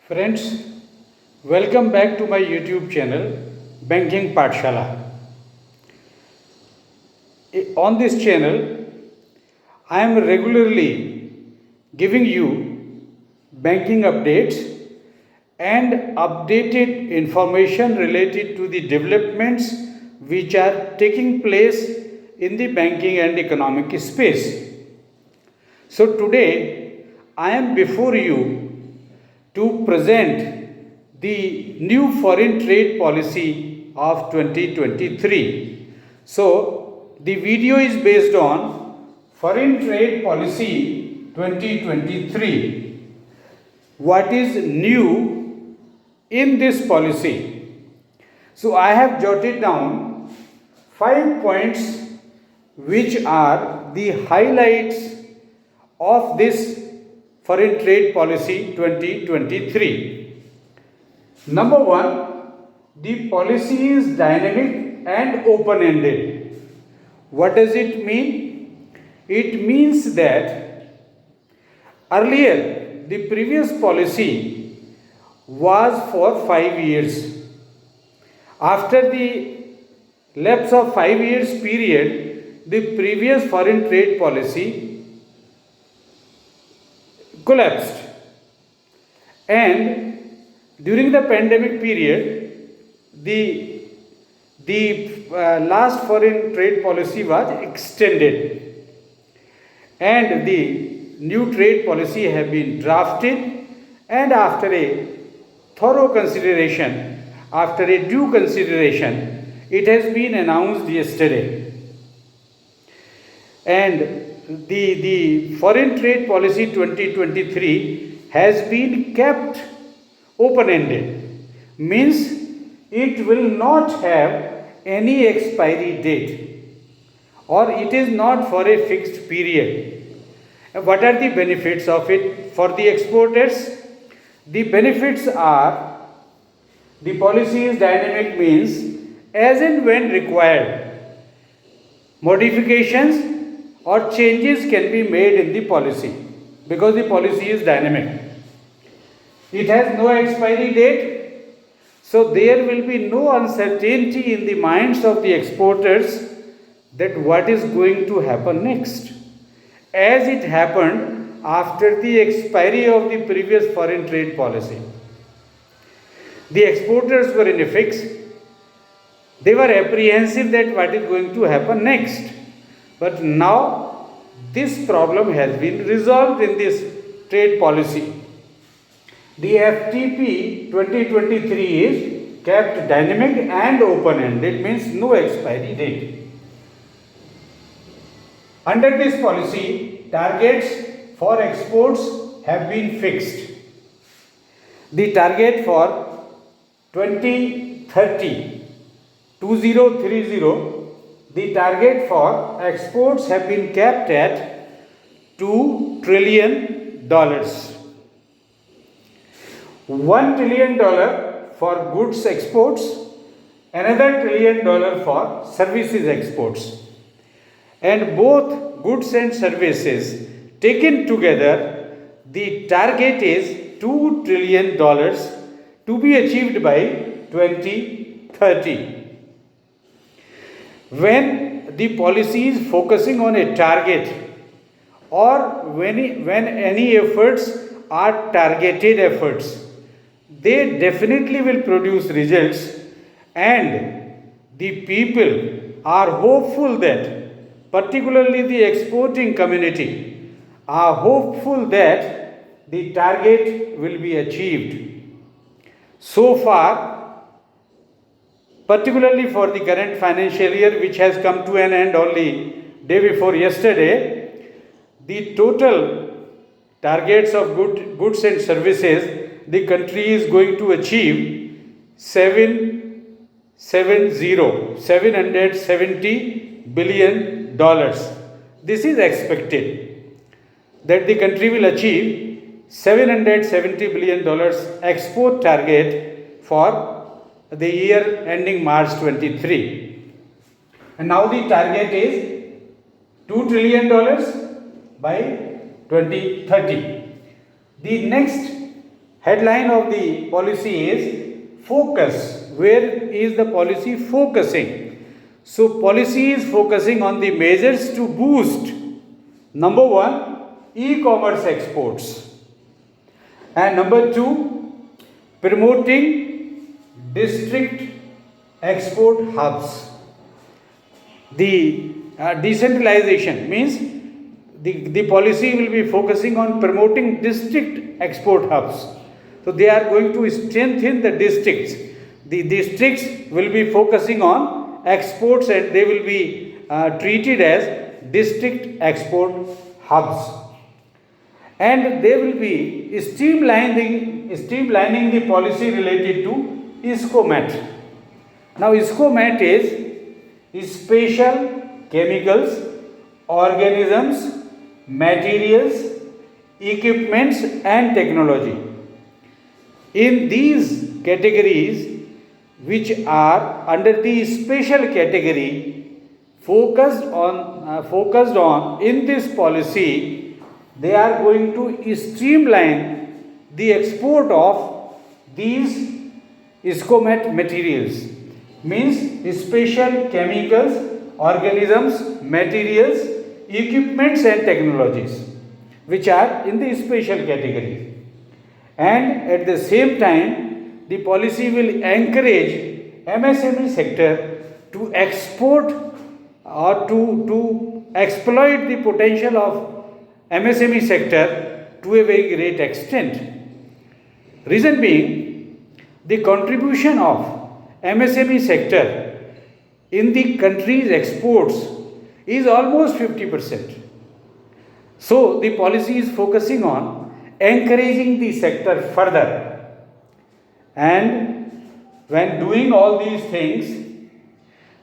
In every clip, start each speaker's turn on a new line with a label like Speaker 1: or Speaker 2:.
Speaker 1: Friends, welcome back to my YouTube channel Banking Pathshala. On this channel, I am regularly giving you banking updates and updated information related to the developments which are taking place in the banking and economic space. So today I am before you to present the new foreign trade policy of 2023. So, the video is based on foreign trade policy 2023. What is new in this policy? So, I have jotted down 5 points which are the highlights of this Foreign Trade Policy 2023. Number 1, the policy is dynamic and open-ended. What does it mean? It means that earlier the previous policy was for 5 years. After the lapse of 5 years period, the previous foreign trade policy collapsed, and during the pandemic period the last foreign trade policy was extended and the new trade policy have been drafted, and after a thorough consideration, after a due consideration, it has been announced yesterday. And the Foreign Trade Policy 2023 has been kept open-ended, means it will not have any expiry date or it is not for a fixed period. What are the benefits of it for the exporters? The benefits are, the policy is dynamic, means as and when required, modifications or changes can be made in the policy because the policy is dynamic. It has no expiry date, so there will be no uncertainty in the minds of the exporters that what is going to happen next, as it happened after the expiry of the previous foreign trade policy. The exporters were in a fix. They were apprehensive that what is going to happen next. But now this problem has been resolved in this trade policy. The FTP 2023 is kept dynamic and open-ended, means no expiry date. Under this policy, targets for exports have been fixed. The target for 2030, the target for exports have been kept at $2 trillion. $1 trillion for goods exports, another $1 trillion for services exports. And both goods and services taken together, the target is $2 trillion to be achieved by 2030. When the policy is focusing on a target or when any efforts are targeted efforts, they definitely will produce results, and the people are hopeful that, particularly the exporting community, are hopeful that the target will be achieved. So far, particularly for the current financial year, which has come to an end only day before yesterday, the total targets of goods and services, the country is going to achieve $770 billion. This is expected that the country will achieve $770 billion export target for the year ending March 23. And now the target is $2 trillion by 2030. The next Headline of the policy is focus. Where is the policy focusing? So policy is focusing on the measures to boost, number one, e-commerce exports, and number two, promoting district export hubs. The decentralization means the policy will be focusing on promoting district export hubs. So they are going to strengthen the districts. The districts will be focusing on exports and they will be treated as district export hubs. And they will be streamlining the policy related to ISCOMAT. Now ISCOMAT is special chemicals, organisms, materials, equipments and technology. In these categories, which are under the special category focused on in this policy, they are going to streamline the export of these ISCOMAT materials, means special chemicals, organisms, materials, equipments and technologies which are in the special category. And at the same time, the policy will encourage MSME sector to export or to exploit the potential of MSME sector to a very great extent. Reason being, the contribution of MSME sector in the country's exports is almost 50%. So the policy is focusing on encouraging the sector further. And when doing all these things,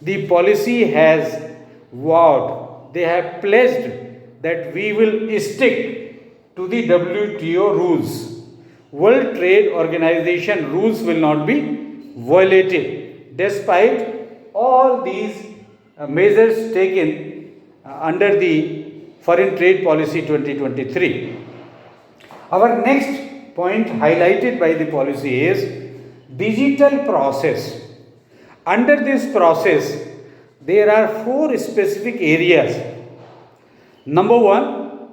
Speaker 1: the policy has vowed, they have pledged that we will stick to the WTO rules. World Trade Organization rules will not be violated despite all these measures taken under the Foreign Trade Policy 2023. Our next point highlighted by the policy is digital process. Under this process, there are 4 specific areas. Number one,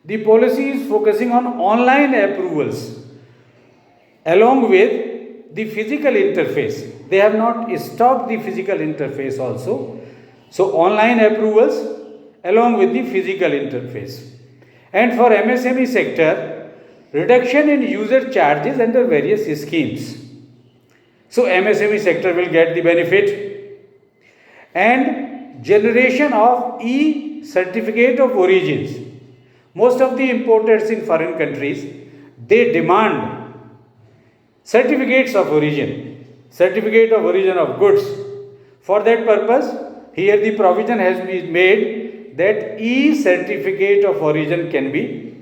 Speaker 1: the policy is focusing on online approvals along with the physical interface. They have not stopped the physical interface also. So online approvals along with the physical interface. And for MSME sector, reduction in user charges under various schemes. So MSME sector will get the benefit. And generation of e-certificate of origins. Most of the importers in foreign countries, they demand certificates of origin, certificate of origin of goods. For that purpose, here the provision has been made that e-certificate of origin can be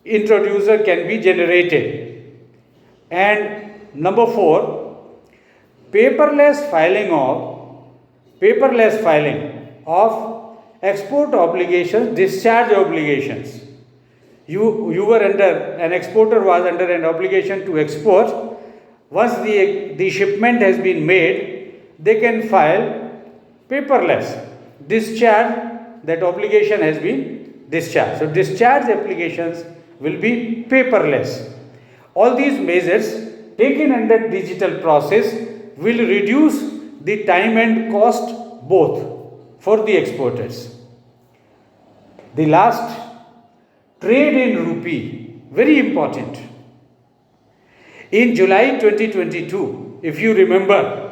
Speaker 1: introduced or can be generated. And number 4, paperless filing of export obligations, discharge obligations. You were under, an exporter was under an obligation to export. Once the shipment has been made, they can file paperless. Discharge, that obligation has been discharged. So discharge applications will be paperless. All these measures taken under digital process will reduce the time and cost both for the exporters. The last, trade in rupee, very important. In July 2022, if you remember,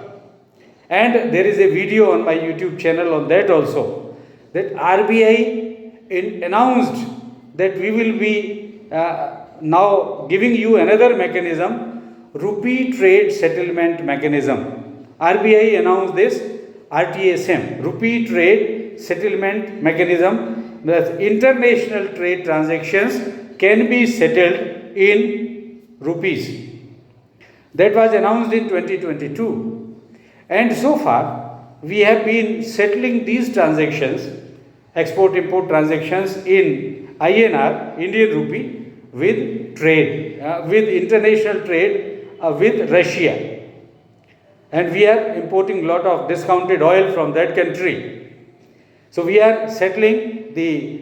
Speaker 1: and there is a video on my YouTube channel on that also, that RBI announced that we will be now giving you another mechanism, rupee trade settlement mechanism. RBI announced this RTSM, rupee trade settlement mechanism. The international trade transactions can be settled in rupees. That was announced in 2022. And so far, we have been settling these transactions, export-import transactions in INR, Indian rupee, with trade. with international trade with Russia, and we are importing lot of discounted oil from that country. So we are settling the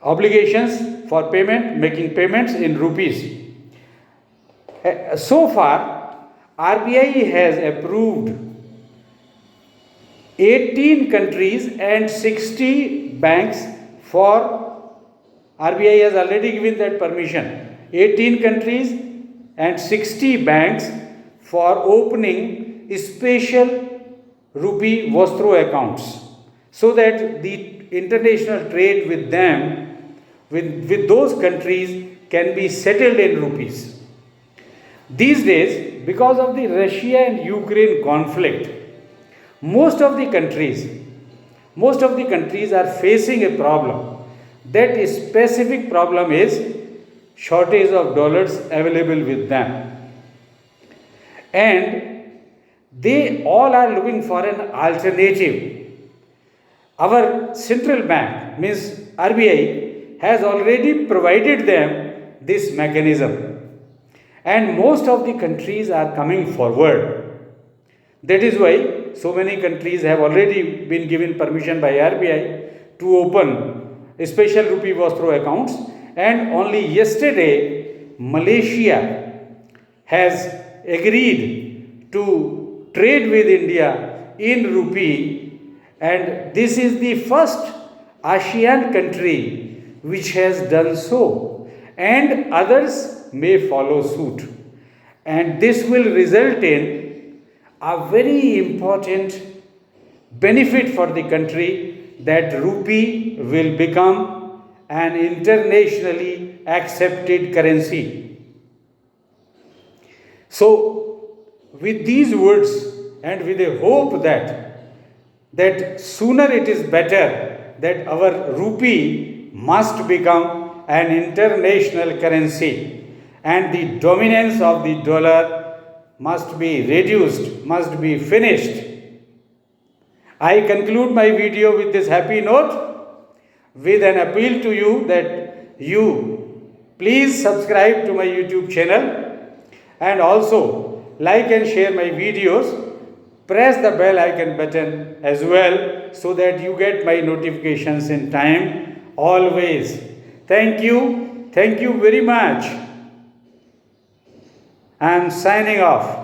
Speaker 1: obligations for payment, making payments in rupees. So far, RBI has approved 18 countries and 60 banks for RBI has already given that permission. 18 countries and 60 banks for opening special rupee Vostro accounts, so that the international trade with them, with those countries, can be settled in rupees. These days, because of the Russia and Ukraine conflict, most of the countries are facing a problem. That specific problem is shortage of dollars available with them, and they all are looking for an alternative. Our central bank, means RBI, has already provided them this mechanism, and most of the countries are coming forward. That is why so many countries have already been given permission by RBI to open special rupee Vostro accounts, and only yesterday Malaysia has agreed to trade with India in rupee, and this is the first ASEAN country which has done so, and others may follow suit, and this will result in a very important benefit for the country, that rupee will become an internationally accepted currency. So, with these words and with a hope that sooner it is better that our rupee must become an international currency, and the dominance of the dollar must be reduced, must be finished. I conclude my video with this happy note, with an appeal to you that you please subscribe to my YouTube channel, and also like and share my videos. Press the bell icon button as well, so that you get my notifications in time always. Thank you very much. I am signing off.